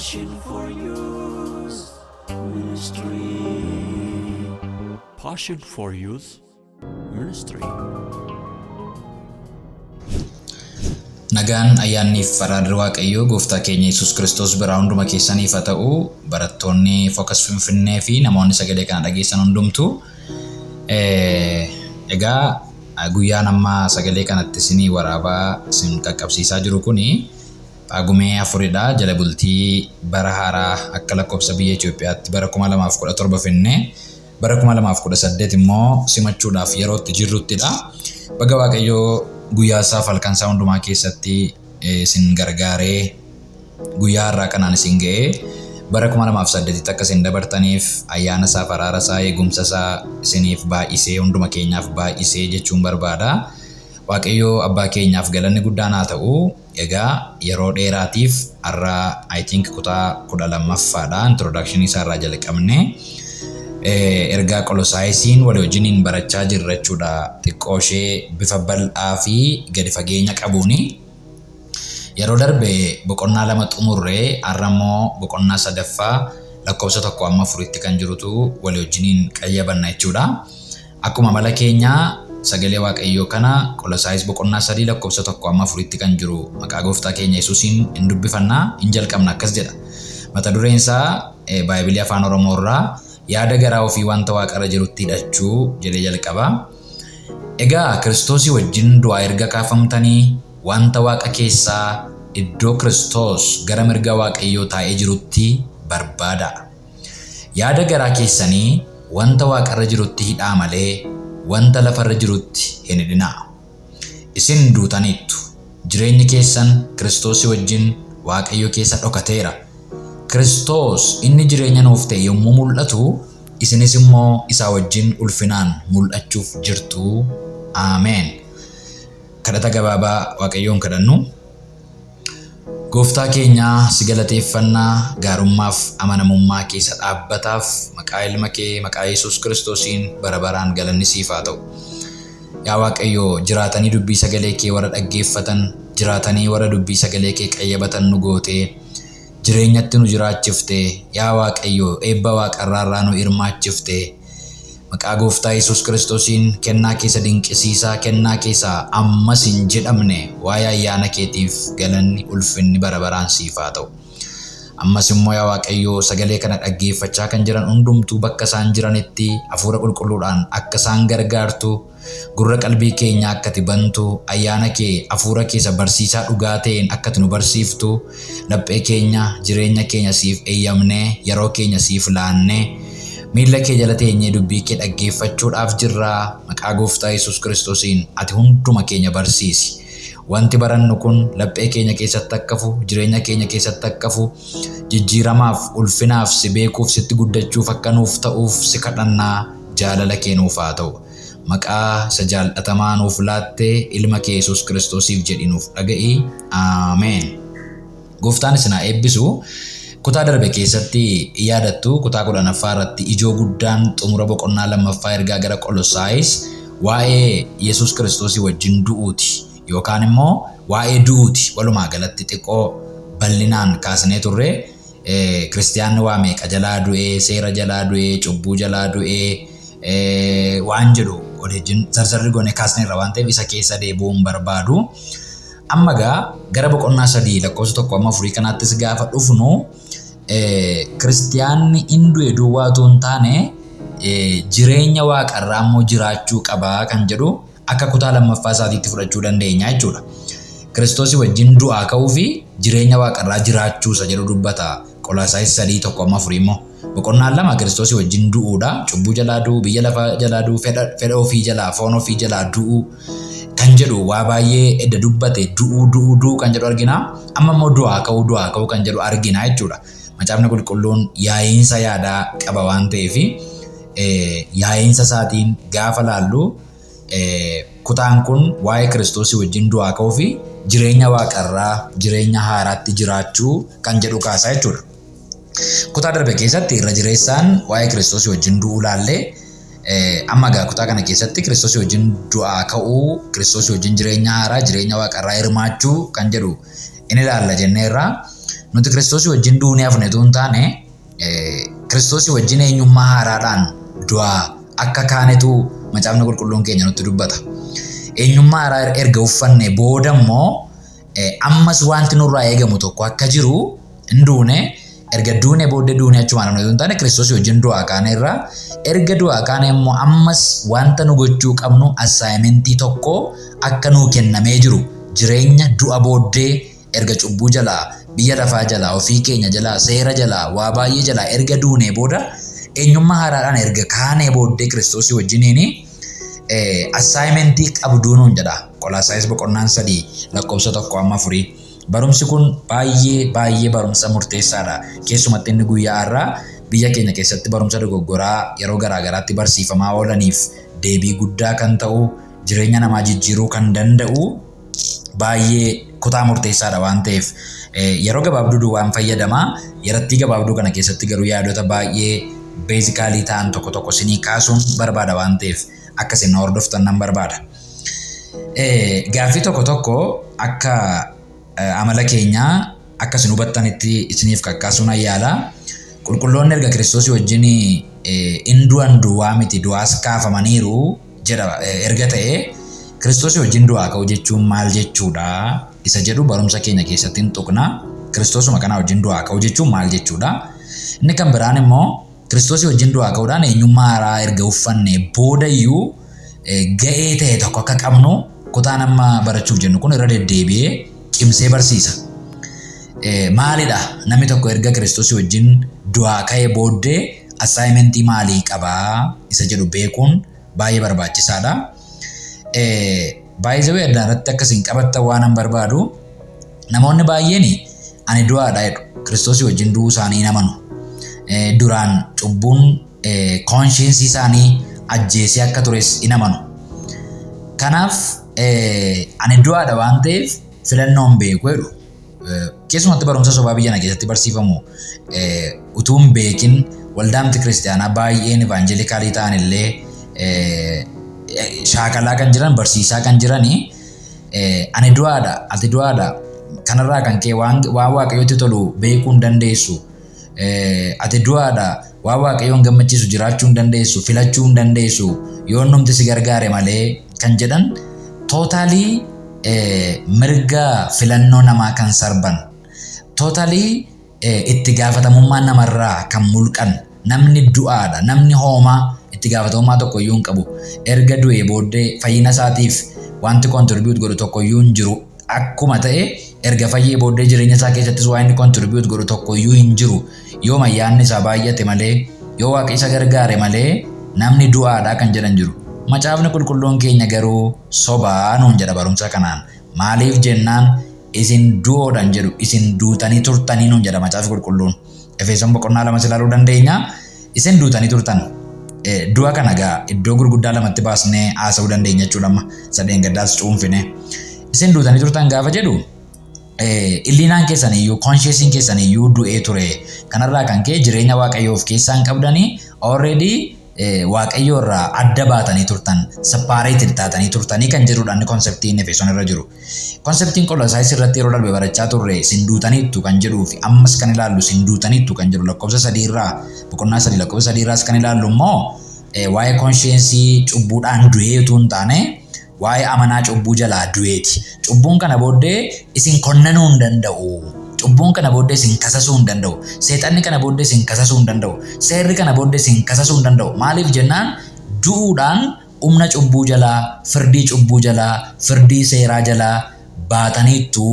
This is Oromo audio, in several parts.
Passion for Youth Ministry. Passion for Youth Ministry. Nagaan ayyaanniif faraadri waaqayyoo gooftaa keenya Yesuus Kiristoos biraa hunduma keessaniif haa ta'u. Barattoonni Focus Finfinnee fi namoonni sagalee kana dhageessan hundumtu egaa guyyaan amma sagalee kanatti isinii waraabaa isin qaqqabsiisaa jiru kuni Paagumee 4dha. Jala bultii bara haaraa akka lakkoofsa biyya Itoophiyaatti bara 2017 finnee bara 2018 immoo simachuudhaaf yeroo itti jirruttidha. Baga waaqayyoo guyyaa isaa falkansaa hundumaa keessatti isin gargaaree guyyaa har'aa kanaan isin ga'ee bara 2008 akka isin dabartaniif ayyaana isaa faraara isaa eegumsa isaa isiniif baay'isee hunduma keenyaaf baay'isee jechuun barbaada. Waaqayyoo abbaa keenyaaf galanni guddaan haa ta'u. Egaa yeroo dheeraatiif har'aa I think kutaa 12ffaadha introduction isaa irraa jalqabne ergaa Qolosaayisiin walii wajjiniin barachaa jirra jechuudha. Xiqqoo ishee bifa bal'aa fi gadi fageenya qabuuni. Yeroo darbe boqonnaa 2 xumurree har'a immoo boqonnaa 3ffaa lakkoofsa 1-4tti kan jirutu walii wajjiniin qayyabanna jechuudha. Akkuma mala keenya sagalee waaqayyoo kana Qolosaayis boqonnaa 3 lakkoofsa 1-4tti kan jiru maqaa gooftaa keenya Yesuusiin hin dubbifannaa hin jalqabna akkas jedha. Mata dureen isaa Baayibilii Afaan Oromoo irraa yaada garaa ofii wanta waaqarra jirutti hidhachuu jedhee jalqaba. Egaa Kiristoosii wajjin du'aa erga kaafamtanii wanta waaqa keessaa iddoo Kiristoos gara mirga waaqayyoo taa'ee jirutti barbaada. Yaada garaa keessanii wanta waaqarra jirutti hidhaa malee wanta lafarra jirutti hin hidhinaa. Isin duutaniittu. Jireenyi keessan Kiristoosii wajjin waaqayyoo keessa dhokateera. Kiristoos inni jireenya nuuf ta'e yommuu mul'atu isinis immoo isaa wajjin ulfinaan mul'achuuf jirtu. Ameen. Kadhata gabaabaa waaqayyoon kadhannu. Gooftaa keenya si galateeffannaa gaarummaaf amanamummaa keessa dhaabbataaf maqaa ilma kee maqaa Yesuus Kiristoosiin bara baraan galanni siif haa ta'u. Yaa Waaqayyoo jiraatanii dubbii sagalee kee warra dhaggeeffatan jiraatanii warra dubbii sagalee kee qayyabatan nu gootee jireenyatti nu jiraachifte. Yaa Waaqayyoo eebba waaqarraa nu hirmaachifte. Maqaa gooftaa Yesuus Kiristoosiin kennaa keessa dinqisiisaa kennaa keessa ammas hin jedhamne waa'ee ayyaana keetiif galanni ulfinni bara baraan siif haa ta'u. Ammas immoo yaa Waaqayyoo sagalee kana dhaggeeffachaa kan jiran hundumtuu bakka isaan jiranitti hafuura qulqulluudhaan akka isaan gargaartu gurra qalbii keenya akka ati bantu ayyaana kee hafuura keessa barsiisaa dhugaa ta'een akka ati nu barsiiftu laphee keenya jireenya keenya siif eeyyamnee yeroo keenya siif laannee miilla kee jala teenyee dubbii kee dhaggeeffachuudhaaf jirraa. Maqaa gooftaa Yesuus Kiristoosiin ati hunduma keenya barsiisi. Wanti barannu kun laphee keenya keessatti akkafu jireenya keenya keessatti akkafu jijjiiramaaf ulfinaaf si beekuuf sitti guddachuuf akka nuuf ta'uuf si kadhannaa. Jaalala kee nuuf haa ta'u. Maqaa isa jaallatamaa nuuf laattee ilma kee Yesuus Kiristoosiif jedhi nuuf dhaga'i. Ameen. Gooftaan isin haa eebbisu. Kutaa darbe keessatti yaadattu kutaa 10ffaa irratti ijoo guddaan xumura boqonnaa 2ffaa ergaa gara Qolosaayis waa'ee Yesuus Kiristoosii wajjin du'uuti yookaan immoo waa'ee du'uuti walumaa galatti xiqqoo bal'inaan kaasnee turre. Kiristiyaanni waa meeqa jalaa du'ee seera jalaa du'ee cubbuu jalaa du'ee waan jedhu waliin zarzarri goone kaasneerra waan ta'eef isa keessa deebi'uun barbaadu. Amma gara boqonnaa 3 lakkoofsa 1-4 kanaattis gaafa dhufnu Kiristiyaanni hin du'e duwwaatu hin taane jireenya waaqarraa immoo jiraachuu qabaa kan jedhu akka kutaa 2ffaa isaatiitti fudhachuu dandeenya jechuudha. Kiristoosii wajjin du'aa ka'uu fi jireenya waaqarraa jiraachuu isa jedhu dubbata Qolosaayis 3:1-4 immoo. Boqonnaan 2 Kiristoosii wajjin du'uudha. Cubbuu jalaa du'uu, biyya lafaa jalaa du'uu, fedha ofii jalaa, foon ofii jalaa du'uu kan jedhu waa baay'ee edda dubbate du'uu kan jedhu argina. Amma immoo du'aa ka'uu kan jedhu argina jechuudha. Macaafni qulqulluun yaa'iinsa yaadaa qaba waan ta'eef yaa'iinsa isaatiin gaafa laallu kutaan kun waa'ee Kiristoosii wajjin du'aa ka'uu fi jireenya waaqarraa jireenya haaraatti jiraachuu kan jedhu kaasaa jechuudha. Kutaa darbe keessatti irra jireessaan waa'ee Kiristoosii wajjin du'uu laallee amma kutaa kana keessatti Kiristoosii wajjin du'aa ka'uu, Kiristoosii wajjin jireenya haaraa, jireenya waaqarraa hirmaachuu kan jedhu inni ilaalla jenneerra. nuti Kiristoosii wajjin duunee hafne utuu hin taane Kiristoosii wajjin eenyummaa haaraadhaan du'aa akka kaanetu macaafni qulqulluun keenya nutti dubbata. Eenyummaa haaraa erga uffanne booda immoo ammas wanti nurraa eegamu tokko akka jiru hin duune erga duunee booddee duunee achumaan nuti hin taane Kiristoosii wajjin du'aa kaane irraa erga du'aa kaane immoo ammas wanta nu gochuu qabnu assaayimentii tokko akka nuu kennamee jiru jireenya du'a booddee erga cubbuu jalaa biyya lafaa jalaa ofii keenya jalaa seera jalaa waa baay'ee jalaa erga duunee booda eenyummaa haaraadhaan erga kaanee booddee Kiristoosii wajjiniini assaayimentii qabduu nuun jedha. Qolaasaayis boqonnaan 3:1-4. Barumsi kun baay'ee barumsa murteessaadha. Keessumatti inni guyyaa har'aa biyya keenya keessatti barumsa dogoggoraa yeroo garaagaraatti barsiifamaa oolaniif deebii guddaa kan ta'u jireenya namaa jijjiiruu kan danda'u baay'ee kutaa murteessaadha waan ta'eef yeroo gabaabduu duwwaan fayyadamaa. Yerattii gabaabduu kana keessatti garuu yaadota baay'ee beezikaalii ta'an tokko tokko isinii kaasuun barbaada waan ta'eef akka isin hordoftan nan barbaada. Gaaffii tokko akka amala keenyaa akka isin hubattanitti isiniif kakkaasuun ayyaala. Qulqulloonni erga Kiristoosii wajjin du'an duwwaa miti du'aas kaafamaniiru jedha erga ta'e Kiristoosii wajjin du'aa ka'u jechuun maal jechuudha isa jedhu barumsa keenya keessatti hin tuqna. Kiristoosuma kana wajjin du'aa ka'u jechuun maal jechuudha. Inni kan biraan immoo Kiristoosii wajjin du'aa ka'uudhaan eenyummaa haaraa erga uffanne boodayyuu ga'ee ta'e tokko akka qabnu kutaan amma barachuuf jennu kun irra deddeebi'ee cimsee barsiisa. Maalidha namni tokko erga Kiristoosii wajjin du'aa ka'ee booddee assaayimentii maalii qabaa isa jedhu beekuun baay'ee barbaachisaadha. Baay'ee addaan irratti akkasiin qabattan waan an barbaadu namoonni baay'een ani du'aadha jedhu Kiristoosii wajjin du'uu isaanii hin amanu. Duraan cubbuun koonshiinsii isaanii ajjeesee akka tures hin amanu. Kanaaf ani du'aadha waan ta'eef filannoon beeku jedhu. Keessumatti barumsa sobaa biyya kana keessatti barsiifamu utuu hin beekin waldaamti kiristaanaa baay'een evaanjelikaalii ta'an illee shaakalaa kan jiran barsiisaa kan jiranii ani du'aadha ati du'aadha kanarraa kan kee waan waaqayyootti tolu beekuu hin dandeessu. Ati du'aadha waan waaqayyoon gammachiisu jiraachuu hin dandeessu filachuu hin dandeessu yoo numti si gargaare malee kan jedhan tootaalii mirga filannoo namaa kan sarban tootaalii itti gaafatamummaa namarraa kan mulqan namni du'aadha namni hoomaa itti gaafatamummaa tokkoyyuu hin qabu. Erga du'ee booddee fayyina isaatiif wanti kontribuut godhu tokkoyyuu hin jiru. Akkuma ta'e erga fayyee booddee jireenya isaa keessattis waan inni kontribuut godhu tokkoyyuu hin jiru. Yoo mayyaanni isaa baay'ate malee yoo waaqa isa gargaare malee namni du'aadha kan jedhan jiru. Macaafni qulqulluun keenya garuu sobaa nuun jedha barumsa kanaan. Maaliif jennaan isin du'oodhaan jedhu isin duutanii turtanii nuun jedha macaafni qulqulluun. Efesoon boqonnaa 2 ilaaluu dandeenya. Isin duutanii turtan. Du'a kana gaa iddoo gurguddaa lamatti baasnee haasa'uu dandeenya jechuudha amma sadeen gaddaas cuunfine. Isin duutanii turtan gaafa jedhu illiinaan keessaniyyuu koonsheesiin keessaniyyuu du'ee ture. Kanarraa kan ka'e jireenya waaqayyoof keessaa hin qabdanii already waaqayyoo irraa adda baatanii turtan separated taatanii turtanii kan jedhudha inni konseptiin Efesoon irra jiru. Konseptiin Qolaasaayis irratti yeroo darbe barachaa turre isin duutaniittu kan jedhuu fi ammas kan ilaallu isin duutaniittu kan jedhu lakkoofsa 3 irraa boqonnaa 3 lakkoofsa 3 irraas kan ilaallu immoo waa'ee koonsheensii cubbuudhaan du'ee utuu hin taane waa'ee amanaa cubbuu jalaa du'eeti. Cubbuun kana booddee isin konnanuu hin danda'u. Cubbuun kana booddee isin kasasuu hin danda'u. Seexanni kana booddee isin kasasuu hin danda'u. Seerri kana booddee isin kasasuu hin danda'u. Maaliif jennaan du'uudhaan humna cubbuu jalaa, firdii cubbuu jalaa, firdii seeraa jalaa baataniittu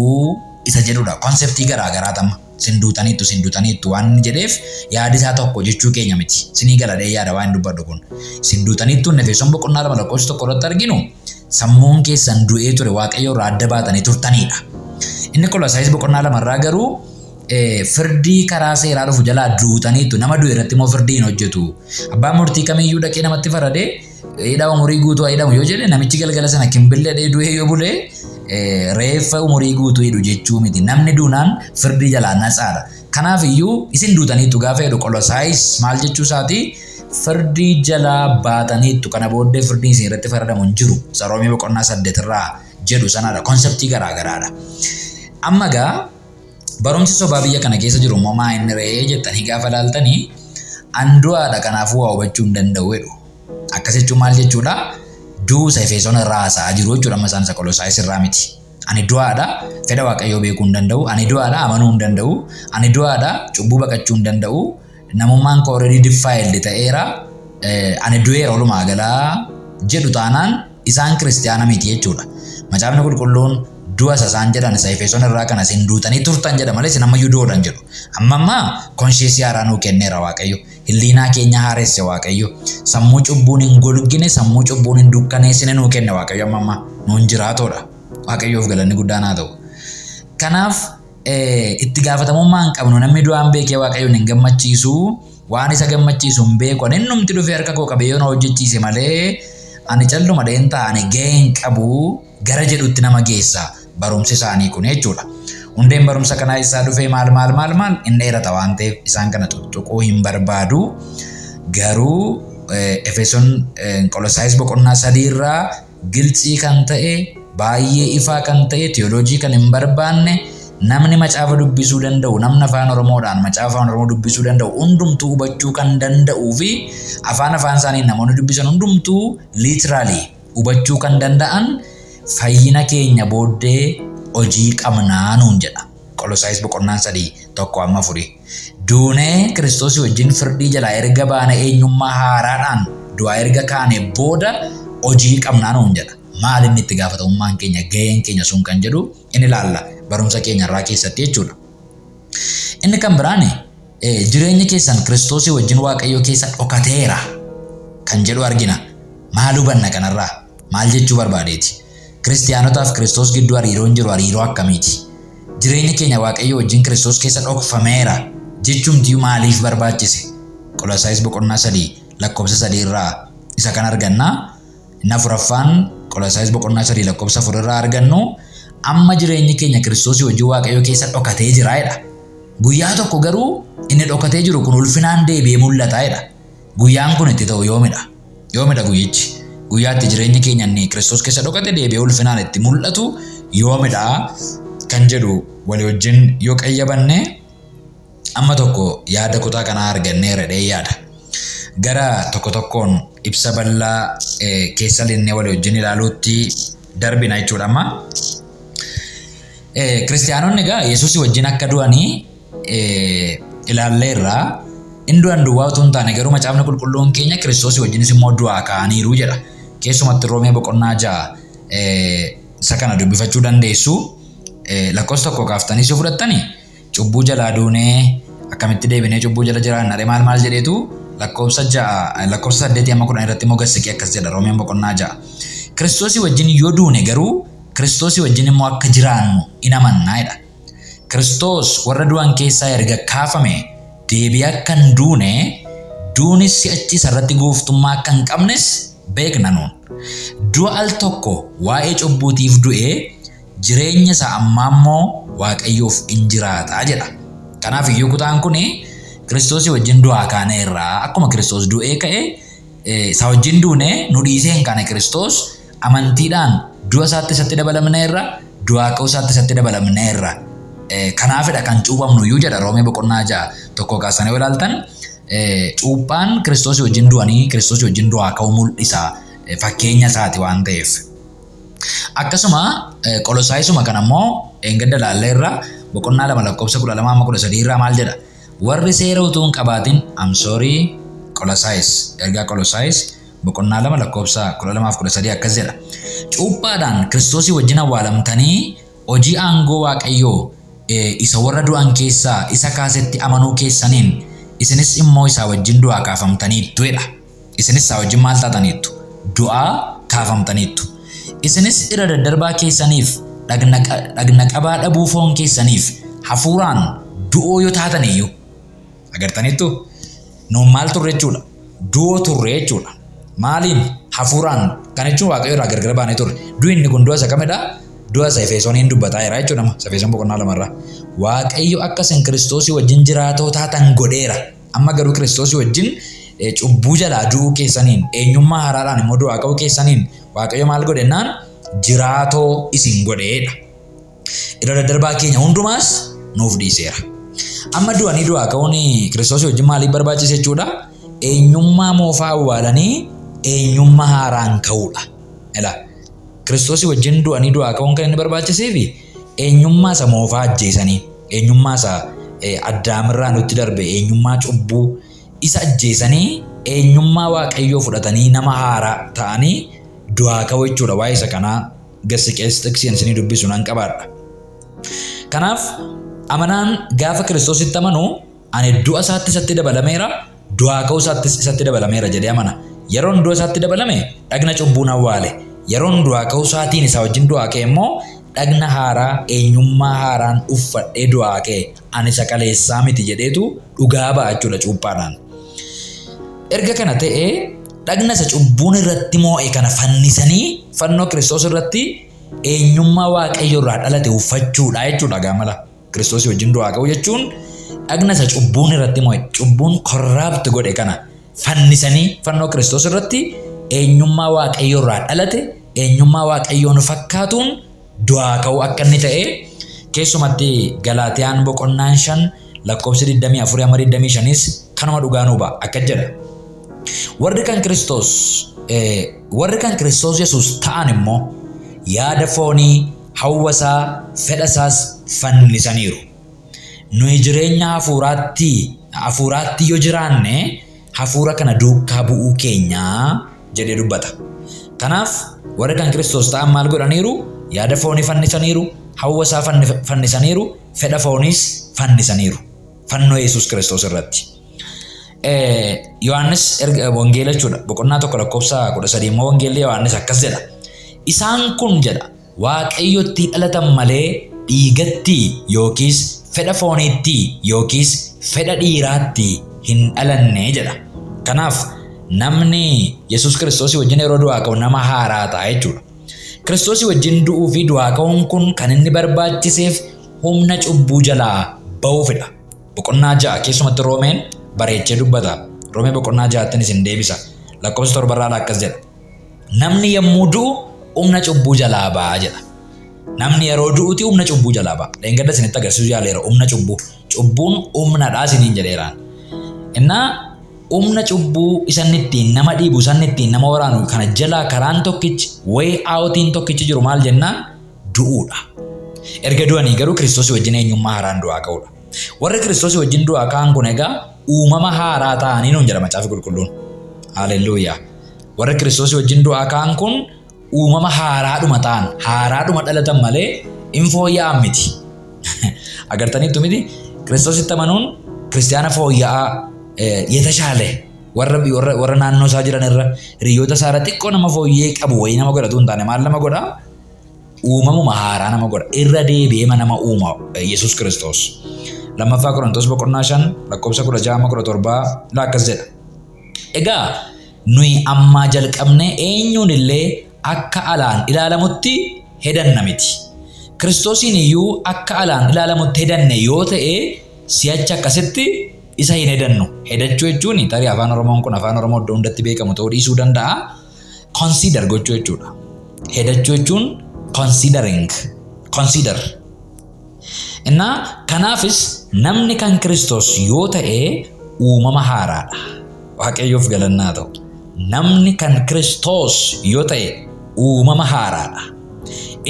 isa jedhudha. Konseptii garaagaraa tamma. Sin duutaniittu waan jedheef yaadisaa tokko jechuu keenya miti. Sinii galadhee yaada waan dubbadhu kun. Sin duutaniittu Efesoon boqonnaa 2 lakkoofsa 1 irratti arginu sammuun keessan du'ee ture waaqayyo irraa adda baatanii turtanidha. Inni Qolaasaayis boqonnaa 2 irraa garuu firdii karaa seeraa dhufu jalaa duutaniittu nama du'e irratti immoo firdii hin hojjetu. Abbaan murtii kamiyyuu dhaqee namatti faradee hidhaa umurii guutuu hidhamu yoo jedhe namichi galgala sana kimbillee du'ee yoo bule reeffa umurii guutuu hidhu jechuu miti. Namni duunaan firdii jalaa natsaadha. Kanaaf iyyuu isin duutaniittu gaafa jedhu Qolaasaayis maal jechuu isaati? Firdii jalaa baataniittu kana booddee firdii isin irratti faradamu hin jiru. Roomee boqonnaa 8 irraa jedhu sanadha. Konseptii garaagaraadha. Amma gaa Barumsi sobaa biyya kana keessa jiru immoo maa inni ree jettanii gaafa laaltanii andu'aadha kanaafuu waa hubachuu hin danda'u jedhu. Akkas jechuun maal jechuudha? Duusa Efesoon irraa haasa'aa jiru jechuudha amma isaan Qolosaayis irraa miti. Ani du'aadha fedha Waaqayyoo beekuu hin danda'u. Ani du'aadha amanuu hin danda'u. Ani du'aadha cubbuu baqachuu hin danda'u. Namummaan koo already defiled ta'eera. Ani du'eera walumaa galaa jedhu taanaan isaan kiristiyaana miti jechuudha. Macaafni qulqulluun du'a isaan jedhan isa Efesoon irraa kana isin duutanii turtan jedha malee isin ammayyuu du'oodhan jedhu. Amma konsheesii haaraa nuu kenneera Waaqayyo. Hilliinaa keenya haaresse Waaqayyo. Sammuu cubbuun hin golgine, sammuu cubbuun hin dukkaneessine nuu kenne Waaqayyo amma nuun jiraatoodha. Waaqayyoof galanni guddaan haa ta'u. Kanaaf itti gaafatamummaa hin qabnu namni du'aan beekee Waaqayyoon hin gammachiisu waan isa gammachiisu hin beeku innumti dhufee harka koo qabee yoo na hojjechiise malee ani calluma dheen ta'ani gahee hin qabu gara jedhutti nama geessa barumsi isaanii kun jechuudha. Hundeen barumsa kanaa isaa dhufee maal hin dheerata waan ta'eef isaan kana tuttuquu hin barbaadu. Garuu Efesoon Qolosaayis boqonnaa 3 irraa gilxii kan ta'e baay'ee ifaa kan ta'e teoloojii kan hin barbaanne namni macaafa dubbisuu danda'u namni afaan Oromoodhaan macaafa afaan Oromoo dubbisuu danda'u hundumtuu hubachuu kan danda'uu fi afaan isaanii namoonni dubbisan hundumtuu literally hubachuu kan danda'an fayyina keenya booddee hojii qabnaa nuun jedha. Qolosaayis boqonnaan 3:1-4. Duunee Kiristoosii wajjin firdii jalaa erga baane eenyummaa haaraadhaan du'aa erga kaane booda hojii qabnaa nuun jedha. Maal inni itti gaafatamummaan keenya gaheen keenya sun kan jedhu inni ilaalla barumsa keenya irraa keessatti jechuudha. Inni kan biraan jireenyi keessan Kiristoosii wajjin Waaqayyoo keessa dhokateera kan jedhu argina. Maal hubanna kanarraa? Maal jechuu barbaadeeti? Kiristiyaanotaaf Kiristoos gidduu hariiroon jiru hariiroo akkamiiti? Jireenyi keenya Waaqayyoo wajjin Kiristoos keessa dhokfameera jechuumti maaliif barbaachise? Qolosaayis boqonnaa 3:3 irraa isa kan argannaa. Inni afuraffaan Qolosaayis boqonnaa 3:4 irraa argannu amma jireenyi keenya Kiristoosii wajjin Waaqayyoo keessa dhokatee jira jedha. Guyyaa tokko garuu inni dhokatee jiru kun ulfinaan deebi'ee mul'ata jedha. Guyyaan kun itti ta'u yoomidha? Yoomidha guyyichi? Guyyaatti jireenyi keenya inni Kiristoos keessa dhokate deebi'ee ulfinaan itti mul'atu yoomidha kan jedhu walii wajjin yoo qayyabanne amma tokko yaada kutaa kanaa arganneera dhee yaada. Gara tokkoon ibsa bal'aa keessa linnee walii wajjin ilaaluutti darbina jechuudha amma. Kiristiyaanonni egaa Yesuusii wajjin akka du'anii ilaalleerraa inni du'an duwwaa utuu hin taane garuu macaafni qulqulluun keenya Kiristoosii wajjinis immoo du'aa ka'aniiru jedha. Keessumatti Roomee boqonnaa 6 isa kana dubbifachuu dandeessu. Lakkoofsa 1 kaaftanii si fudhattanii cubbuu jalaa duunee akkamitti deebinee cubbuu jala jiraanna maal jedheetu lakkoofsa 8-10 irratti immoo gassiqee akkas jedha Roomeen boqonnaa 6. Kiristoosii wajjin yoo duune garuu Kiristoosii wajjin immoo akka jiraannu in amannaa jedha. Kiristoos warra du'an keessaa erga kaafame deebi'ee akka hin duune duunis si'achi isarratti gooftummaa akka hin qabnes beekna nuun. Du'a al tokko waa'ee cubbuutiif du'ee jireenya isaa ammaa immoo Waaqayyoof in jiraataa jedha. Kanaaf iyyuu kutaan kun Kiristoosii wajjin du'aa kaaneerraa akkuma Kiristoos du'ee ka'e isa wajjin duune nu dhiisee hin kaane Kiristoos amantiidhaan du'a isaatti isatti dabalamneerra du'aa ka'uu isaatti isatti dabalamneerra. Kanaafidha kan cuuphamnu iyyuu jedha Roomee boqonnaa 6 kaasanii ilaaltan cuuphaan Kiristoosii wajjin du'anii Kiristoosii wajjin du'aa ka'uu mul'isa fakkeenya isaati waan ta'eef. Akkasuma Qolosaayisuma kana immoo eeggadda ilaalleerra boqonnaa 2:12-13 irraa maal jedha? Warri seera utuu hin qabaatin Qolosaayis ergaa Qolosaayis boqonnaa 2:12-13 akkas jedha. Cuuphaadhaan Kiristoosii wajjin awwaalamtanii hojii aangoo Waaqayyoo isa warra du'an keessaa isa kaasetti amanuu keessaniin isinis immoo isaa wajjin du'aa kaafamtaniittu jedha. Isinis isaa wajjin maal taataniittu? Du'aa kaafamtaniittu. Isinis irra daddarbaa keessaniif dhagna qabaa dhabuu foon keessaniif hafuuraan du'oo yoo taataniyyuu agartaniittu nuun maal turre jechuudha? Du'oo turre jechuudha. Maaliin? Hafuuraan kan jechuun Waaqayyo irraa gargar baanee turre. Du'i inni kun du'a isa kamidhaa? Du'a isa Efesooniin dubbataa jira jechuudha nama Efesoon boqonnaa 2 irraa. Waaqayyo akka isin Kiristoosii wajjin jiraatoo taatan godheera. Amma garuu Kiristoosii wajjin cubbuu jalaa du'uu keessaniin eenyummaa haaraadhaan immoo du'aa ka'uu keessaniin Waaqayyo maal godhennaan jiraatoo isin godheedha. Irra daddarbaa keenya hundumaas nuuf dhiiseera. Amma du'anii du'aa ka'uun Kiristoos wajjin maaliif barbaachise jechuudha? Eenyummaa moofaa awwaalanii eenyummaa haaraan ka'uudha. Kiristoos wajjin du'anii du'aa ka'uun kan inni barbaachiseef eenyummaa isa moofaa ajjeesanii, eenyummaa isa addaamirraa nutti darbe, eenyummaa cubbuu isa ajjeesanii eenyummaa Waaqayyoo fudhatanii nama haaraa ta'anii du'aa ka'u jechuudha. Waa'ee isa kanaa Gasiqees xiqsiin isinii dubbisu nan qabaadha. Kanaaf amanaan gaafa Kiristoositti amanu ani du'a isaatti isatti dabalameera, du'aa ka'uu isaatti isatti dabalameera jedhee amana. Yeroon du'a isaatti dabalame dhagna cubbuun awwaale. Yeroon du'aa ka'uu isaatiin isa wajjin du'aa ka'e immoo dhagna haaraa eenyummaa haaraan uffadhee du'aa ka'e ani isa kaleessaa miti jedheetu dhugaa ba'a jechuudha cuuphaadhaan. Erga kana ta'ee dhagna isa cubbuun irratti moo'e kana fannisanii fannoo Kiristoos irratti eenyummaa Waaqayyo irraa dhalate uffachuudha jechuudha gaamala. Kiristoos wajjin du'aa ka'u jechuun dhagna isa cubbuun irratti moo'e, cubbuun korraapti godhe kana fannisanii fannoo Kiristoos irratti eenyummaa Waaqayyo irraa dhalate, eenyummaa Waaqayyoon fakkaatuun du'aa ka'u akka inni ta'e keessumatti Galaatiyaan boqonnaan 5 lakkoofsi 24-25 kanuma dhugaa nuu ba'a akka jedha. Warri kan Kiristoos Yesuus ta'an immoo yaada foonii, hawwasaa, fedhasaas fannisaniiru. Nuyi jireenya hafuuraatti yoo jiraanne hafuura kana duukaa bu'uu keenyaa jedhee dubbata. Kanaaf warri kan Kiristoos ta'an maal godhaniiru? Yaada foonii fannisaniiru, hawwasaa fannisaniiru, fedha fooniis fannisaniiru. Fannoo Yesuus Kiristoos irratti. Yohaannis wangeela jechuudha. Boqonnaa 1 lakkoofsa 13 immoo wangeelli Yohaannis akkas jedha. Isaan kun jedha Waaqayyotti dhalatan malee dhiigatti yookiis fedha fooniitti yookiis fedha dhiiraatti hin dhalanne jedha. Kanaaf namni Yesuus Kiristoos wajjin yeroo du'aa ka'u nama haaraa ta'a jechuudha. Kiristoos wajjin du'uu fi du'aa ka'uun kun kan inni barbaachiseef humna cubbuu jalaa ba'uufidha. Boqonnaa 6 keessumatti Roomeen bareechee dubbata. Roomee boqonnaa 6 isin deebisa. Lakkoofsa 7 irraa akkas jedha. Namni yommuu du'u humna cubbuu jalaa ba'a jedha. Namni yeroo du'uuti humna cubbuu jalaa ba'a. Dheengadda isinitti agarsiisu yaaleera humna cubbuu. Cubbuun humnadhaa isiniin jedheeraan. Innaa humna cubbuu isan ittiin nama dhiibu, isan ittiin nama waraanu kana jalaa karaan tokkichi way outiin tokkichi jiru maal jennaan? Du'uudha. Erga du'anii garuu Kiristoos wajjin eenyummaa haaraan du'aa ka'uudha. Warri Kiristoos wajjin du'aa ka'an kun egaa uumama haaraa ta'anii nuun jedha Macaafa Qulqulluun. Haaleluyyaa. Warri Kiristoos wajjin du'aa ka'an kun uumama haaraadhuma ta'an, haaraadhuma dhalatan malee hin fooyya'an miti. Agartaniittu miti Kiristoositti amanuun kiristaana fooyya'aa የተሻለ warra naannoo isaa jiran irra hiriyoota isaa irra xiqqoo nama fooyyee qabu wayii nama godhatu hin taane maal nama godha? Uumamuma haaraa nama godha. Irra deebi'ee nama uuma Yesuus Kiristoos. Lammaffaa Qorontos boqonnaa 5 lakkoofsa 16-17 akkas jedha. Egaa nuyi ammaa jalqabne eenyuun illee akka alaan ilaalamutti hedanna miti. Kiristoosiin iyyuu akka alaan ilaalamutti hedanne yoo ta'e si'achi akkasitti isa hin hedannu. Hedachuu jechuun tarii afaan Oromoon kun afaan Oromoo iddoo hundatti beekamu ta'uu dhiisuu danda'a. Consider gochuu jechuudha. Hedachuu jechuun consider. Innaa kanaafis namni kan Kiristoos yoo ta'e uumama haaraadha. Waaqayyoof galannaa ta'u. Namni kan Kiristoos yoo ta'e uumama haaraadha.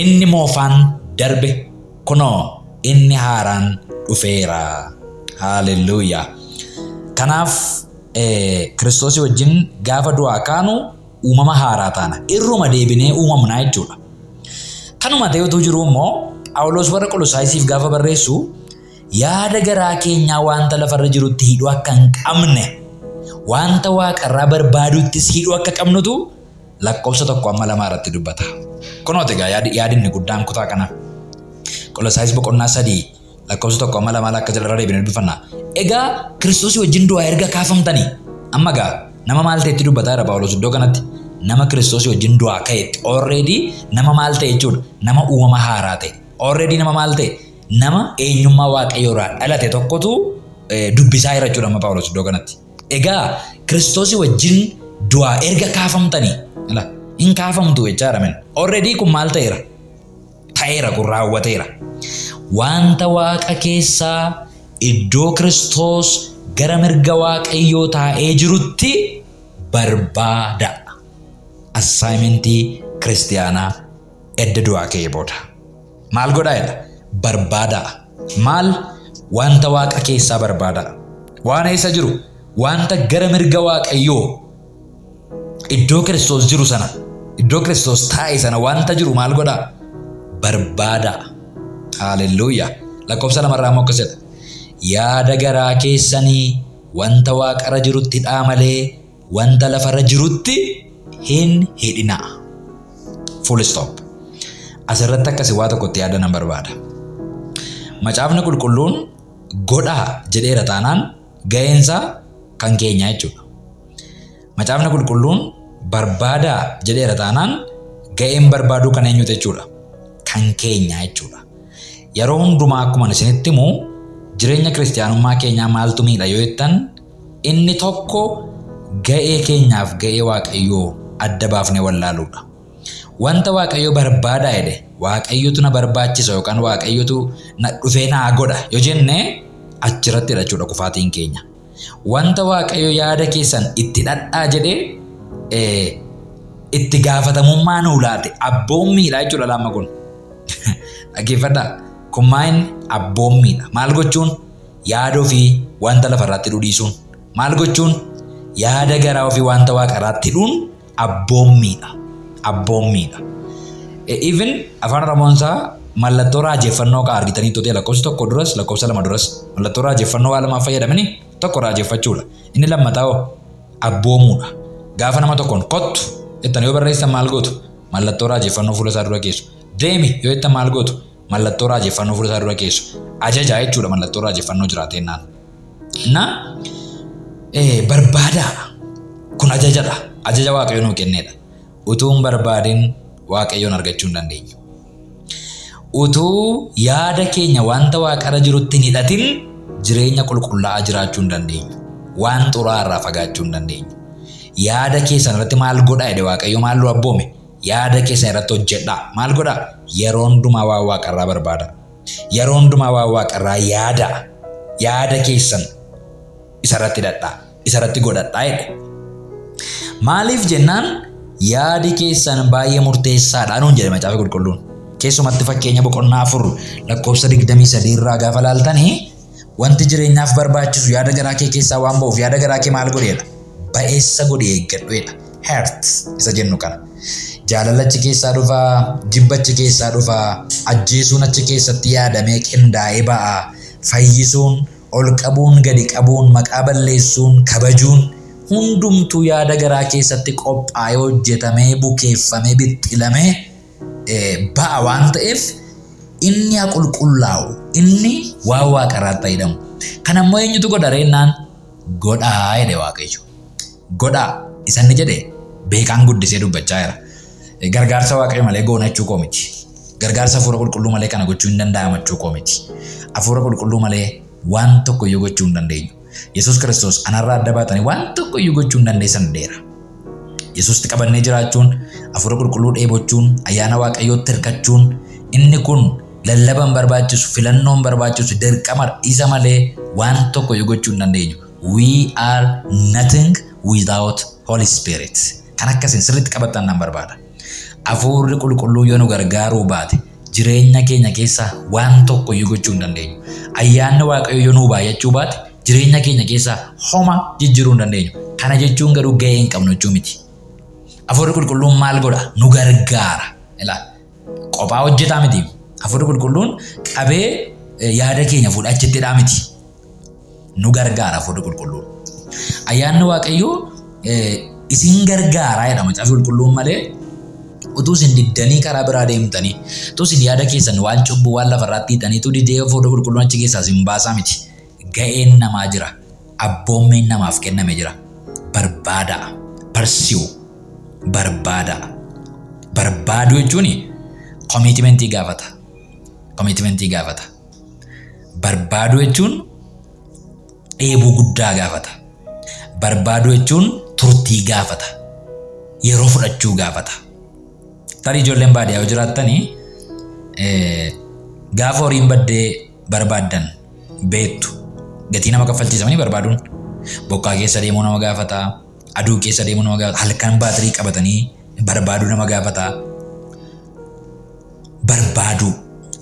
Inni moofaan darbe kunoo inni haaraan dhufeera. Haaleluyyaa. Kanaaf Kiristoos wajjin gaafa du'aa kaanu uumama haaraa taana. Irruma deebinee uumamnaa jechuudha. Kanuma ta'etu jiru immoo Phaawulos warra Qolosaayisiif gaafa barreessu yaada garaa keenyaa wanta lafarra jirutti hidhuu akka hin qabne, wanta waaqarraa barbaaduttis hidhuu akka qabnutu lakkoofsa 1-2 irratti dubbata. Kunooti egaa yaadinni guddaan kutaa kana. Qolosaayis boqonnaa 3 lakkoofsa 1-2 akka jala deebinee dubbifanna. Egaa Kiristoos wajjin du'aa erga kaafamtanii amma egaa nama maal ta'etti dubbataa jira Phaawulos iddoo kanatti? Nama Kiristoos wajjin du'aa ka'etti already nama maal ta'e jechuudha? Nama uumama haaraa ta'e. Already nama maal ta'e? Nama eenyummaa Waaqayyoo irraa dhalate tokkotu dubbisaa jira jechuudha amma Phaawulos iddoo kanatti. Egaa Kiristoos wajjin du'aa erga kaafamtanii hin kaafamtu jechaadha men. Already kun maal ta'eera? Ta'eera kun raawwateera. wanta waaqa keessaa iddoo Kiristoos gara mirga waaqayyoo taa'ee jirutti barbaada. Assignmentii kiristiyaanaa edda du'aa ka'ee booda. Maal godhaa jedha? Barbaada. Maal? Wanta waaqa keessaa barbaada. Waan eessa jiru? Wanta gara mirga waaqayyoo iddoo Kiristoos jiru sana, iddoo Kiristoos taa'e sana wanta jiru maal godhaa? Barbaada. Haaleluyyaa. Lakkoofsa 2 irraa immoo akkas jedha. Yaada garaa keessanii wanta waaqarra jirutti hidhaa malee wanta lafarra jirutti hin hidhinaa. Full stop. Asirratti akkasi waa tokkotti yaada nan barbaada. Macaafni qulqulluun godhaa jedheera taanaan ga'eensaa kan keenyaa jechuudha. Macaafni qulqulluun barbaadaa jedheera taanaan ga'een barbaaduu kan eenyuuti jechuudha? Kan keenyaa jechuudha. Yeroo hundumaa akkuma isinitti himu jireenya kiristiyaanummaa keenyaa maaltu miidha yoo jettan inni tokko ga'ee keenyaaf ga'ee waaqayyoo adda baafnee wallaaluudha. Wanta waaqayyoo barbaadaa jedhe waaqayyotu na barbaachisa yookaan waaqayyotu na dhufee naa godha yoo jenne achirratti jechuudha kufaatiin keenya. Wanta waaqayyoo yaada keessan itti dhadhaa jedhe itti gaafatamummaa nuu laate abboommiidha jechuudha lamma kun. Dhaggeeffadhaa. Kun maal abboommiidha. Maal gochuun? Yaada ofii wanta lafarratti dhiisuun. Maal gochuun? Yaada garaa ofii wanta waaqarratti hidhuun abboommiidha. Abboommiidha. Even afaan Oromoonsaa mallattoo raajeffannoo kan argitanii tootee lakkoofsa 1 duras lakkoofsa 2 duras mallattoo raajeffannoo waa lamaaf fayyadamanii tokko raajeffachuudha. Inni lammataa abboomuudha. Gaafa nama tokkoon kottu jettan yoo barreessan maal gootu? Mallattoo raajeffannoo fuula isaa dura keessu. Deemi yoo jettan maal gootu? Mallattoo raajeffannoo fuula isaa dura keessu. Ajajaa jechuudha mallattoo raajeffannoo jiraatennaan. Barbaadaa. Kun ajajadha. Ajaja waaqayyoon nuu kennedha. Utuu hin barbaadin waaqayyoon argachuu hin dandeenyu. Utuu yaada keenya wanta waaqarra jirutti hin hidhatin jireenya qulqullaa'aa jiraachuu hin dandeenyu. Waan xuraa'aa irraa fagaachuu hin dandeenyu. Yaada keessan irratti maal godhaa jedhe waaqayyo maal nu abboome? Yaada keessan irratti hojjedhaa. Maal godhaa? Yeroo hundumaa waan waaqarraa barbaada. Yeroo hundumaa waan waaqarraa yaada. Yaada keessan isarratti hidhadhaa. Isarratti godhadhaa jedhe. Maaliif jennaan yaadi keessan baay'ee murteessaadha nuun jedhe macaafa qulqulluun. Keessumatti fakkeenya boqonnaa 4 lakkoofsa 23 irraa gaafa laaltanii wanti jireenyaaf barbaachisu yaada garaa kee keessaa waan ba'uuf yaada garaa kee maal godheedha? Ba'eessa godhee eeggadhuedha. Heart isa jennu kana. Jaalalachi keessaa dhufaa, jibbachi keessaa dhufaa, ajjeesuun achi keessatti yaadamee qindaa'ee ba'a. Fayyisuun, ol qabuun, gadi qabuun, maqaa balleessuun, kabajuun hundumtuu yaada garaa keessatti qophaa'ee hojjetamee bukeeffamee bixxilamee ba'a waan ta'eef inni haa qulqullaa'u. Inni waan waaqarraatti fayyadamu. Kana immoo eenyutu godha reennaan? Godhaa jedhe waaqayyo. Godhaa isanni jedhe beekaan guddisee dubbachaa jira. Gargaarsa waaqayyo malee goona jechuu koo miti. Gargaarsa hafuura qulqulluu malee kana gochuu hin danda'amu jechuu koo miti. Hafuura qulqulluu malee waan tokko iyyuu gochuu hin dandeenyu. Yesuus Kiristoos anarraa adda baatanii waan tokko iyyuu gochuu hin dandeessan dheera. Yesuusti qabannee jiraachuun, hafuura qulqulluu dheebochuun, ayyaana waaqayyootti hirkachuun inni kun lallaban barbaachisu, filannoon barbaachisu, dirqama isa malee waan tokko iyyuu gochuu hin dandeenyu. We are nothing without Holy Spirit. Kan akkasiin sirriitti qabattan nan barbaada. Hafuurri qulqulluu yoo nu gargaaruu baate jireenya keenya keessa waan tokko iyyuu gochuu hin dandeenyu. Ayyaanni waaqayyoo yoo nu baay'achuu baate jireenya keenya keessa homa jijjiiruu hin dandeenyu. Kana jechuun garuu ga'ee hin qabnu jechuu miti. Hafuurri qulqulluun maal godha? Nu gargaara. Qophaa hojjetaa miti. Hafuurri qulqulluun qabee yaada keenya fuudhaa achittidhaa miti. Nu gargaara hafuurri qulqulluun. Ayyaanni waaqayyoo isin gargaaraa jedha macaafa qulqulluun malee utuu isin diddanii karaa biraa deemtanii utuu isin yaada keessan waan cubbuu waan lafarraatti hiixanii utuu diddee hafuurri qulqulluun achi keessaa isin baasaa miti. Ga'een namaa jira. Abboommeen namaaf kenname jira. Barbaadaa. Parsiu. Barbaadaa. Barbaaduu jechuun koomitimentii gaafata. Koomitimentii gaafata. Barbaaduu jechuun dheebuu guddaa gaafata. Barbaaduu jechuun turtii gaafata. Yeroo fudhachuu gaafata. Tarii ijoolleen baadiyyaa yoo jiraattanii Gaafa horiin baddee barbaadan beektu gatii nama kaffalchiisamanii barbaaduun bokkaa keessa deemuu nama gaafata, aduu keessa deemuu nama gaafata, halkan baatirii qabatanii barbaaduu nama gaafata. Barbaaduu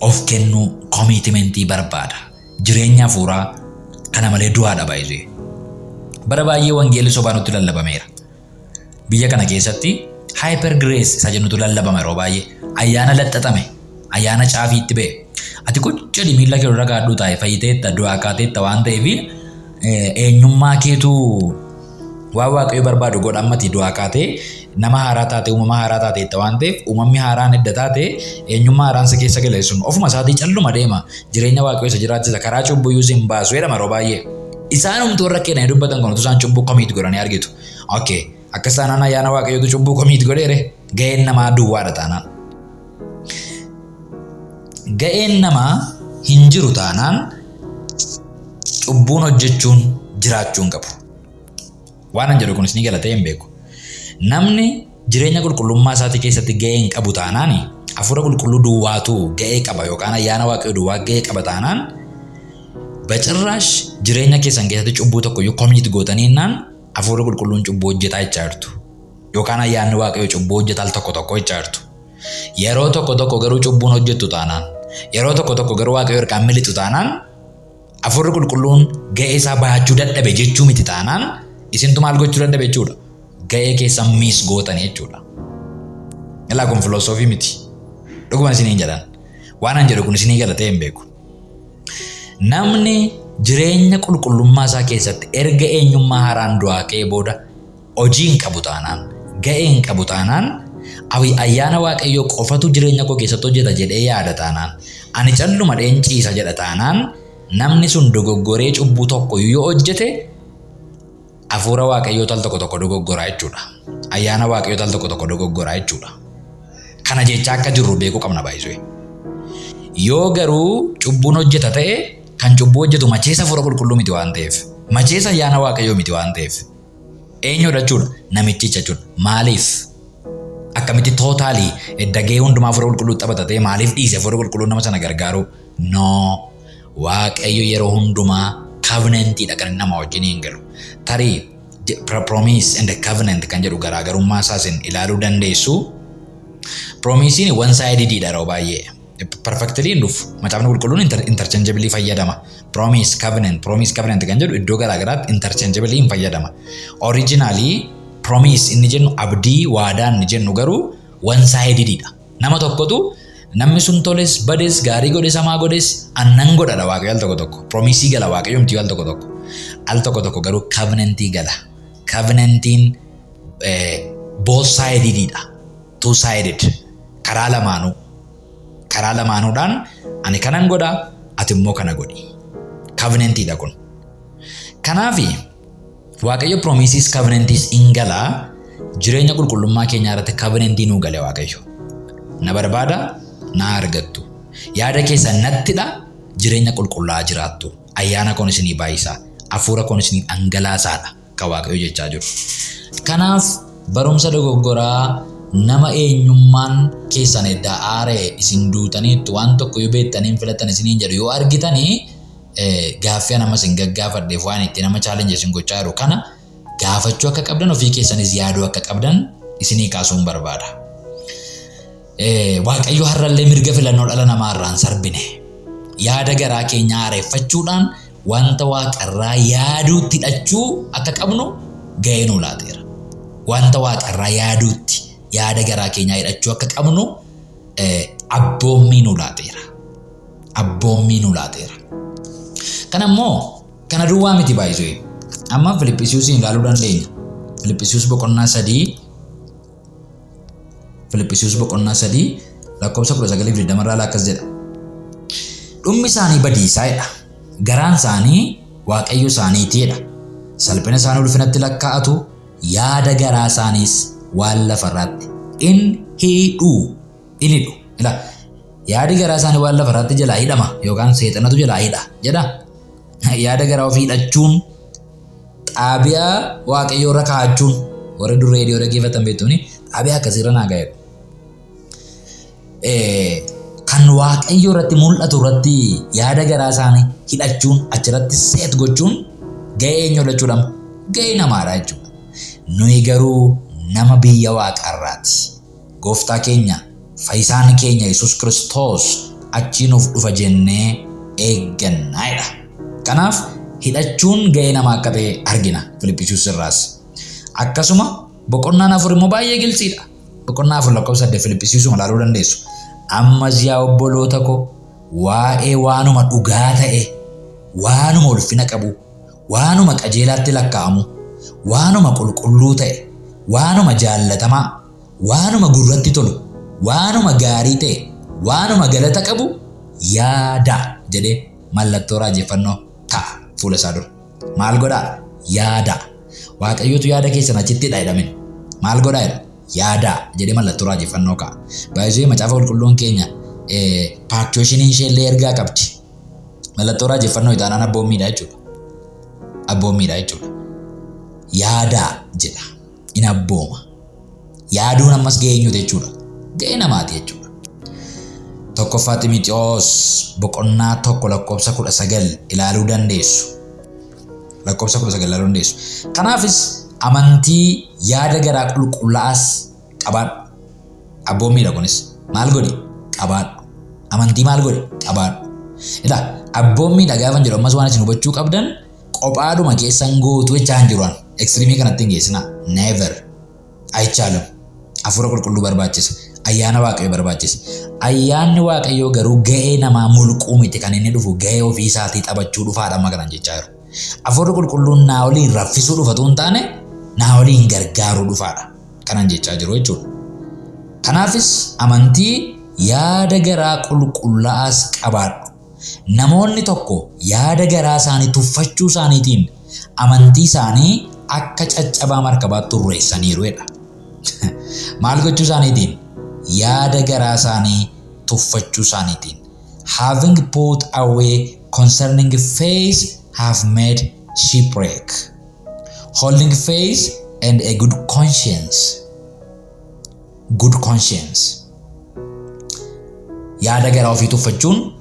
of kennuu koomitimentii barbaada. Jireenya hafuuraa kana malee du'aadha baay'ee. Bara baay'ee wangeelli sobaa nutti lallabameera. Biyya kana keessatti hyper grace isa jennutu lallabama yeroo baay'ee. Ayyaana laxxaxame, ayyaana caafiitti ba'e. Ati qoccadi miila kee irra gaadhuu taa'e fayyiteetta du'aa kaateetta waan ta'eef eenyummaa keetu waan waaqayyo barbaadu godhammati du'aa kaatee nama haaraa taate uumama haaraa taateetta waan ta'eef uumamni haaraan edda taate eenyummaa haaraan isa keessa gale sun ofuma isaatii calluma deema jireenya waaqayyo isa jiraachisa karaa cubbuu iyyuu hin baasu jedhama yeroo baay'ee. Isaan humtuu warra keenan dubbatan kun isaan cubbuu komiit godhanii argitu. Okay, akka isaan ayyaana waaqayyootu cubbuu komiit godheere ga'een namaa duwwaadha taanaan. Ga'een namaa hin jiru taanaan cubbuun hojjechuun jiraachuun qabu. Waan an jedhu kunis ni galatee hin beeku. Namni jireenya qulqullummaa isaatii keessatti ga'ee hin qabu taanaan hafuura qulqulluu duwwaatu ga'ee qaba yookaan ayyaana waaqayyoo duwwaa ga'ee qaba taanaan bacirraash jireenya keessan keessatti cubbuu tokko iyyuu komiit gootaniinnaan hafuura qulqulluun cubbuu hojjetaa jechaa jirtu. Yookaan ayyaanni waaqayyoo cubbuu hojjetaa tokko tokko jechaa jirtu. Yeroo tokko tokko garuu cubbuun hojjettu taanaan yeroo tokko tokko garuu waaqayyoo harkaan militu taanaan hafuurri qulqulluun ga'ee isaa bahachuu dadhabe jechuu miti taanaan isintu maal gochuu dadhabe jechuudha. Ga'ee keessan miis gootan jechuudha. Ilaa kun filosoofii miti. Dhuguma isiniin jedhan. Waan an jedhu kun isinii galatee hin beeku. Namni jireenya qulqullummaa isaa keessatti erga eenyummaa haaraan du'aa ka'ee booda hojii hin qabu taanaan ga'ee hin qabu taanaan ayyaana waaqayyoo qofatu jireenya koo keessatti hojjeta jedhee yaada taanaan ani calluma dheenciisa jedha taanaan namni sun dogoggoree cubbuu tokko yoo hojjete hafuura waaqayyoo tal tokko tokko dogoggoraa jechuudha. Ayyaana waaqayyoo tal tokko tokko dogoggoraa jechuudha. Kana jecha akka jirru beekuu qabna baay'isee. Yoo garuu cubbuun hojjeta ta'e kan cubbuu hojjetu macheessa hafuura qulqulluu miti waan ta'eef macheessa ayyaana waaqayyoo miti waan ta'eef eenyudha jechuudha namichicha jechuudha. Maaliif? Akkamitti tootaalii eddagee hundumaa hafuura qulqulluu taphatatee maaliif dhiise hafuura qulqulluu nama sana gargaaru? No, waaqayyo yeroo hundumaa covenantiidha kan nama wajjin hin galu. Tarii promise and covenant kan jedhu garaagarummaa isaasin ilaaluu dandeessu. Promising one sided yeroo baay'ee perfectly hin dhufu. Macaafni qulqulluun interchangeably fayyadama. Promise covenant kan jedhu iddoo garaagaraatti interchangeably hin fayyadama. Originally promise inni jennu abdii waadaan inni jennu garuu one sidedidha. Nama tokkotu namni sun toles bades gaarii godhes hamaa godhes annan godhadha waaqayyo al tokko tokko. Promisii gala waaqayyo miti al tokko tokko. Al tokko tokko garuu covenantii gala. Covenantiin both sidedidha. Two sided. Karaa lamaanuudhaan ani kanan godha ati immoo kana godhi. Covenantiidha kun. Kanaafi waaqayyo promises covenantis ingala jireenya qulqullummaa keenya irratti covenantii nuu gale waaqayyo. Na barbaada na argattu. Yaada keessa nattidha jireenya qulqullaa jiraattu. Ayyaana kun isinii baay'isa. Hafuura kun isinii dhangalaasaadha kan waaqayyo jechaa jiru. Kanaaf barumsa dogoggoraa nama eenyummaan keessan edda aaree isin duutaniitu waan tokko yoo beektaniin filatan isiniin jedhu yoo argitanii gaaffii nama isin gaggaafadheef waan itti nama challenge isin gochaa jiru kana gaafachuu akka qabdan ofii keessanis yaaduu akka qabdan isinii kaasuun barbaada. Waaqayyo har'allee mirga filannoo dhala namaa irraan sarbine. Yaada garaa keenya aareeffachuudhaan wanta waaqarraa yaaduutti hidhachuu akka qabnu ga'ee nuu laateera. Wanta waaqarraa yaaduutti yaada garaa keenyaa hidhachuu akka qabnu abboommii nuu laateera. Kanammoo kana duwwaa miti baay'isee amma Filiphisiusin ilaaluu dandeenya. Filiphisius boqonnaa 3 lakkoofsa 19 irraa akkas jedha. Dhummi isaanii badiisaadha. Garaan isaanii waaqayyo isaaniitiidha. Salphina isaanii ulfinatti lakkaa'atu yaada garaa isaaniis waan lafarraatti in hidhu. Yaadi garaa isaanii waan lafarraatti jalaa hidhama yookaan seexanatu jalaa hidha jedha. Yaada garaa ofii hidhachuun xaabiyaa waaqayyoo irra kaa'achuun warra dur reediyoo dhaggeeffatan beektuuni xaabiyaa akkasiirra naa ga'eedha. kan waaqayyo irratti mul'atu irratti yaada garaa isaanii hidhachuun achirratti seet gochuun ga'ee eenyu jechuudha? Ga'ee namaadha jechuudha. Nuyi garuu nama biyya waaqarraati. Gooftaa keenya fayyisaan keenya Yesuus Kiristoos achi nuuf dhufa jennee eeggannaadha. Kanaaf hidhachuun ga'ee namaa akka ta'e argina Filiphisius irraas. Akkasuma boqonnaan 4 immoo baay'ee gilsiidha. Boqonnaa 4 lakkoofsa 8 Filiphisiusuma ilaaluu dandeessu. Ammas yaa obboloota ko waa'ee waanuma dhugaa ta'e, waanuma ulfina qabu, waanuma qajeelaatti lakkaa'amu, waanuma qulqulluu ta'e, waanuma jaallatamaa, waanuma gurratti tolu, waanuma gaarii ta'e, waanuma galata qabu yaada jedhee mallattoo raajeffannoo ta'a fuula isaa dura. Maal godhaa? Yaada. Waaqayyootu yaada keessan achittidha jedhamin. Maal godhaa jedha? Yaada jedhee mallattoo raajeffannoo ka'a. Baay'ee macaafa qulqulluun keenya paaktiyooshinii ishee illee ergaa qabdi. Mallattoo raajeffannoo itaanaan abboommiidha jechuudha. Abboommiidha jechuudha. Yaada jedha. In abbooma. Yaaduun ammas ga'ee eenyuuti jechuudha? Ga'ee namaati jechuudha. Tokkoffaa Xiimotewos boqonnaa 1 lakkoofsa 19 ilaaluu dandeessu. Lakkoofsa 19 ilaaluu dandeessu. Kanaafis amantii yaada garaa qulqullaa'aas qabaadhu. Abboommiidha kunis. Maal godhi? Qabaadhu. Amantii maal godhi? Qabaadhu. Ilaa abboommiidha gaafa jedhu ammas waan isin hubachuu qabdan qophaadhuma keessan gootu jechaa hin jiruan. Ekstiriimii kanatti hin geessinaa. Never. Aychaalum. Hafuura qulqulluu barbaachisa. Ayyaana Waaqayyoo barbaachisa. Ayyaanni Waaqayyoo garuu ga'ee namaa mulquu miti kan inni dhufu ga'ee ofii isaatii taphachuu dhufaadha amma kanan jechaa jiru. Hafuurri qulqulluun naa waliin raffisuu dhufatu hin taane naa waliin gargaaruu dhufaadha kanan jechaa jiru jechuudha. Kanaafis amantii yaada garaa qulqullaa'aas qabaadhu. Namoonni tokko yaada garaa isaanii tuffachuu isaaniitiin amantii isaanii akka caccabaa markabaatti turreessaniiru jedha. Maal gochuu isaaniitiin? Yaada garaa isaanii tuffachuu isaaniitiin. Having put away concerning faith have made shipwreck. Holding faith and a good conscience. Good conscience. Yaada garaa ofii tuffachuun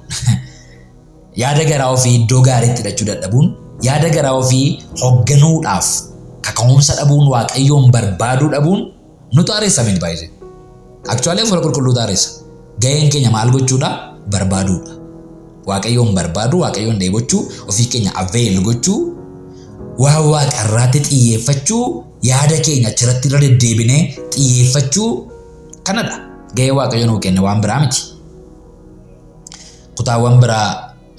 yaada garaa ofii iddoo gaariitti hidhachuu dadhabuun yaada garaa ofii hoogganuudhaaf kaka'umsa dhabuun waaqayyoon barbaaduu dhabuun nu xaareessa miti baay'ee. Actually hafuura qulqulluu xaareessa. Ga'een keenya maal gochuudha? Barbaaduudha. Waaqayyoon barbaadu, waaqayyoon dheebochuu, ofii keenya avail gochuu, waa waaqarraatti xiyyeeffachuu, yaada keenya achirratti irra deddeebinee xiyyeeffachuu kanadha. Ga'ee waaqayyoon nuu kenne waan biraa miti. Kutaawwan biraa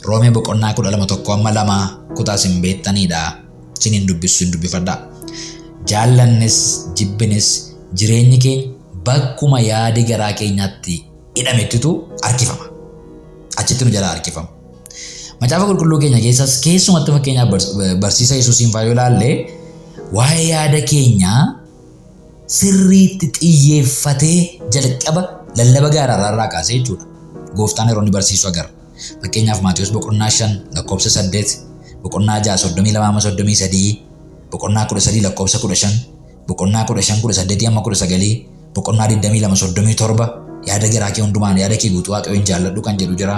Roomee boqonnaa 12 kutaa isin beektaniidha. Isiniin dubbisu hin dubbifadhaa. Jaallannis jibbinis jireenyi keenya bakkuma yaadi garaa keenyaatti hidhamettitu harkifama. Achitti nu jala harkifama. Macaafa qulqulluu keenya keessas keessumatti fakkeenyaaf barsiisa Yesuusiin faa yoo ilaalle waa'ee yaada keenyaa sirriitti xiyyeeffatee jalqaba lallaba gaaraarraa kaasee jechuudha. Gooftaan yeroo inni barsiisu agarra. Fakkeenyaaf Maatiyos boqonnaa 5 lakkoofsa 8, boqonnaa 6 32 boqonnaa 13 lakkoofsa 15, boqonnaa 15 18 amma 19, boqonnaa 22 37 yaada garaa kee hundumaan yaada kee guutuu waaqayyoon jaalladhu kan jedhu jira.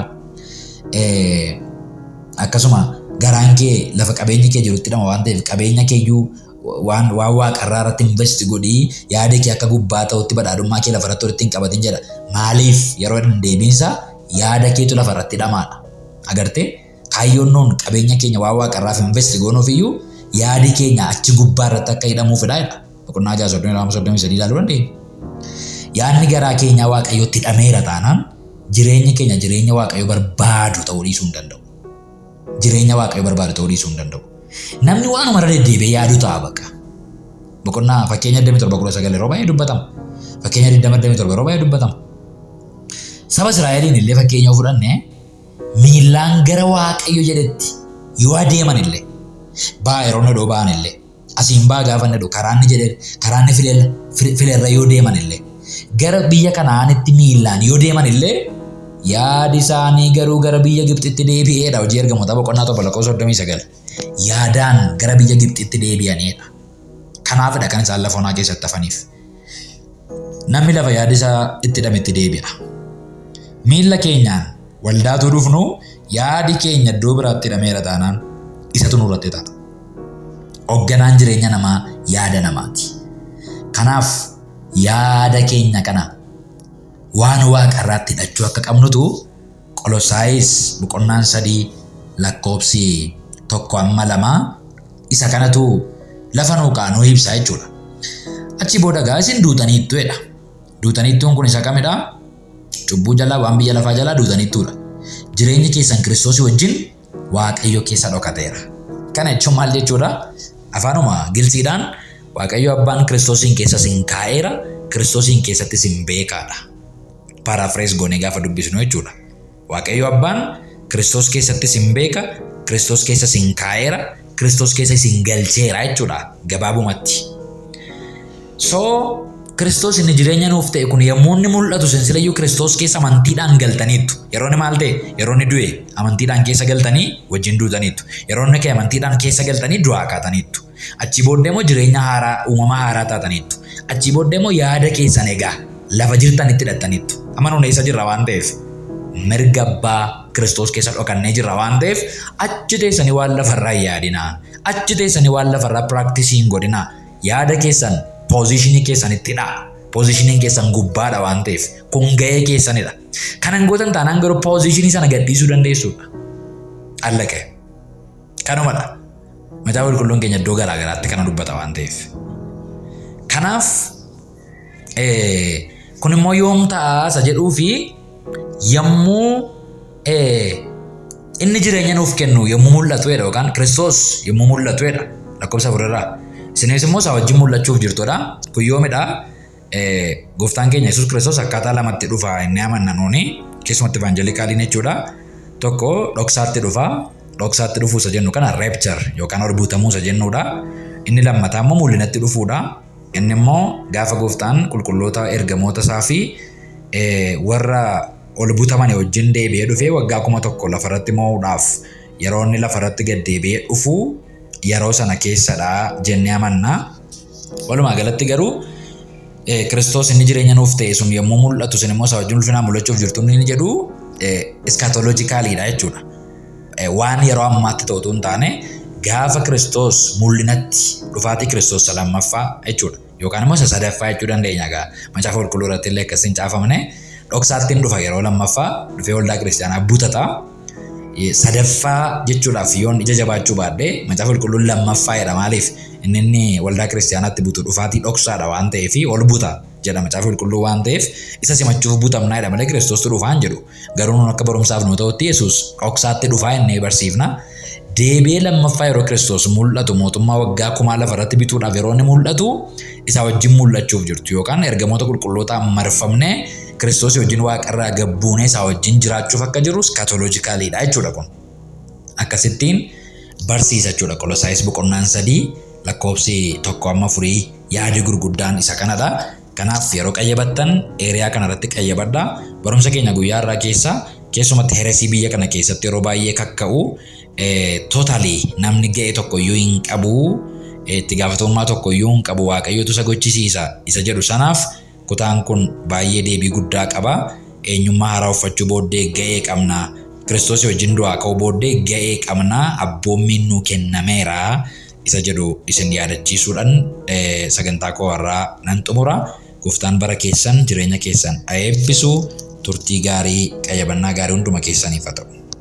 Akkasuma garaan kee lafa qabeenyi kee jirutti hidhama waan ta'eef qabeenya keeyyuu waan waaqarraa irratti invest godhii yaada kee akka gubbaa ta'utti badhaadhummaa kee lafarratti walitti hin qabatin jedha. Maaliif yeroo deebiinsa yaada keetu lafarratti hidhamaadha. Agartee kaayyoon nuun qabeenya keenya waan waaqarraaf invest goonuuf iyyuu yaadi keenya achi gubbaa irratti akka hidhamuufidha jedha. Boqonnaa 6 ilaaluu dandeenya. Yaadni garaa keenyaa waaqayyootti hidhameera taanaan jireenyi keenya jireenya waaqayyoo barbaadu ta'uu dhiisuu hin danda'u. Jireenya waaqayyoo barbaadu ta'uu dhiisuu hin danda'u. Namni waanuma irra deddeebi'ee yaadu ta'a bakka. Boqonnaa fakkeenya 27 yeroo baay'ee dubbatama. Fakkeenya 27 yeroo baay'ee dubbatama. Saba Israa'eliin illee fakkeenya fudhanne miilaan gara waaqayyo jedhetti yoo adeeman illee ba'aa yeroo nadoo ba'an illee asiin ba'aa gaafa nadoo karaanni jedhe karaanni fileerra yoo deeman illee gara biyya Kanaanitti miilaan yoo deeman illee yaadi isaanii garuu gara biyya Gibxitti deebi'eedha. Hojii ergamoota boqonnaa 1:39 yaadaan gara biyya Gibxitti deebi'aniidha. Kanaafidha kan isaan lafa onaa keessatti hafaniif. Namni lafa yaadi isaa itti hidhametti deebi'a. miilla keenyaan waldaatu dhufnu yaadi keenya iddoo biraatti hidhameera taanaan isatu nurratti ta'a. Hoogganaan jireenya namaa yaada namaati. Kanaaf yaada keenya kana waan waaqarraatti hidhachuu akka qabnutu Qolosaayis 3:1-2 isa kanatu lafa nuu kaanuu ibsaa jechuudha. Achi booda gaa isin duutaniittu jedha. Duutaniittuun kun isa kamidha? Cubbuu jalaa waan biyya lafaa jalaa duutaniittuudha. Jireenyi keessan Kiristoosii wajjin Waaqayyo keessa dhokateera. Kana jechuun maal jechuudha? Afaanuma gilsiidhaan Waaqayyo Abbaan Kiristoosiin keessa sin kaa'eera, Kiristoosiin keessatti sin beekaadha. Paraphrase goonee gaafa dubbisnu jechuudha. Waaqayyo Abbaan Kiristoos keessatti sin beeka, Kiristoos keessa sin kaa'eera, Kiristoos keessa sin galcheera jechuudha gabaabumatti. So Kiristoos inni jireenya nuuf ta'e kun yommuu inni mul'atu silayyuu Kiristoos keessa amantiidhaan galtaniittu. Yeroo inni maal ta'e? Yeroo inni du'e amantiidhaan keessa galtanii wajjin duutaniittu. Yeroo inni ka'e amantiidhaan keessa galtanii du'aa kaataniittu. Achi booddee immoo jireenya haaraa, uumama haaraa taataniittu. Achi booddee immoo yaada keessan egaa lafa jirtanitti hidhattaniittu. Amma nuun eessa jirra waan ta'eef mirga Abbaa Kiristoos keessa dhokannee jirra waan ta'eef achi teessanii waan lafarraa hin yaadinaa. Achi teessanii waan lafarraa piraaktisii hin godhinaa. Yaada keessan poozishinii keessanitti hidhaa. Poozishiniin keessan gubbaadha waan ta'eef kun ga'ee keessanidha. Kanan gootan taanaan garuu poozishinii sana gadhiisuu dandeessuudha. Allaqee. Kanumadha. Macaafa qulqulluun keenya iddoo garaa garaatti kana dubbata waan ta'eef. Kanaaf kun immoo yoom ta'a isa jedhuu fi yommuu inni jireenya nuuf kennu yommuu mul'atuudha yookaan Kiristoos yommuu mul'atuudha lakkoofsa 4 irraa. Isinis immoo isaa wajjin mul'achuuf jirtudha. Kun yoomidha? Gooftaan keenya Yesuus Kiristoos akkaataa lamatti dhufa inni amanna nuuni keessumatti evanjelikaaliin jechuudha. Tokko dhoksaatti dhufa. Dhoksaatti dhufuu isa jennu kana rapture yookaan ol buutamuu isa jennuudha. Inni lammataa immoo mul'inatti dhufuudha. Inni immoo gaafa gooftaan qulqulloota ergamoota isaa fi warra ol buutaman wajjin deebi'ee dhufee waggaa 1,000 lafarratti mo'uudhaaf yeroo inni lafarratti gad deebi'ee dhufu yeroo sana keessadha jennee amanna. Walumaa galatti garuu Kiristoos inni jireenya nuuf ta'e sun yommuu mul'atu sun immoo isaa wajjin ulfinaan mul'achuuf jirtu inni jedhu iskaatolojikaaliidha jechuudha. Waan yeroo ammaatti ta'utu hin taane gaafa Kiristoos mul'inatti dhufaatii Kiristoos lammaffaa jechuudha. Yookaan immoo isa sadaffaa jechuu dandeenya egaa macaafa qulqulluu irratti illee akkasiin caafamne dhoksaatti dhufa yeroo lammaffaa dhufee waldaa kiristaanaa butata. Sadaffaa jechuudhaaf yoon ija jabaachuu baadde macaafa qulqulluun lammaffaa jedha maaliif inni waldaa kiristaanaatti butu dhufaatii dhoksaadha waan ta'eef ol buta jedha macaafa qulqulluu waan ta'eef isa simachuuf butamnaa jedha malee Kiristoos dhufaan jedhu garuu nuun akka barumsaaf nu ta'utti Yesuus dhoksaatti dhufaa innee barsiifna. Deebi'ee lammaffaa yeroo Kiristoos mul'atu mootummaa waggaa 1,000 lafarratti bituudhaaf yeroo inni mul'atu isa wajjin mul'achuuf jirtu yookaan ergamoota qulqullootaan marfamnee Kiristoos wajjin waaqarraa gabbuunee isaa wajjin jiraachuuf akka jiru iskaatolojikaaliidha jechuudha kun. Akkasittiin barsiisa jechuudha Qolosaayis 3:1-4 yaadi gurguddaan isa kanadha. Kanaaf yeroo qayyabattan eeriyaa kanarratti qayyabadhaa. Barumsa keenya guyyaa irraa keessa keessumatti heresii biyya kana keessatti yeroo baay'ee kakka'u totaalii namni ga'e tokkoyyuu hin qabu itti gaafatamummaa tokkoyyuu hin qabu Waaqayyootu isa gochisiisa isa jedhu sanaaf kutaan kun baay'ee deebii guddaa qaba. Eenyummaa haaraa uffachuu booddee ga'ee qabna. Kiristoos wajjin du'aa ka'uu booddee ga'ee qabna. Abboommiin nuu kennameera isa jedhu isin yaadachiisuudhaan sagantaa koo har'aa nan xumura. Gooftaan bara keessan jireenya keessan eebbisu turtii gaarii qayyabannaa gaarii hunduma keessaniif haa ta'u.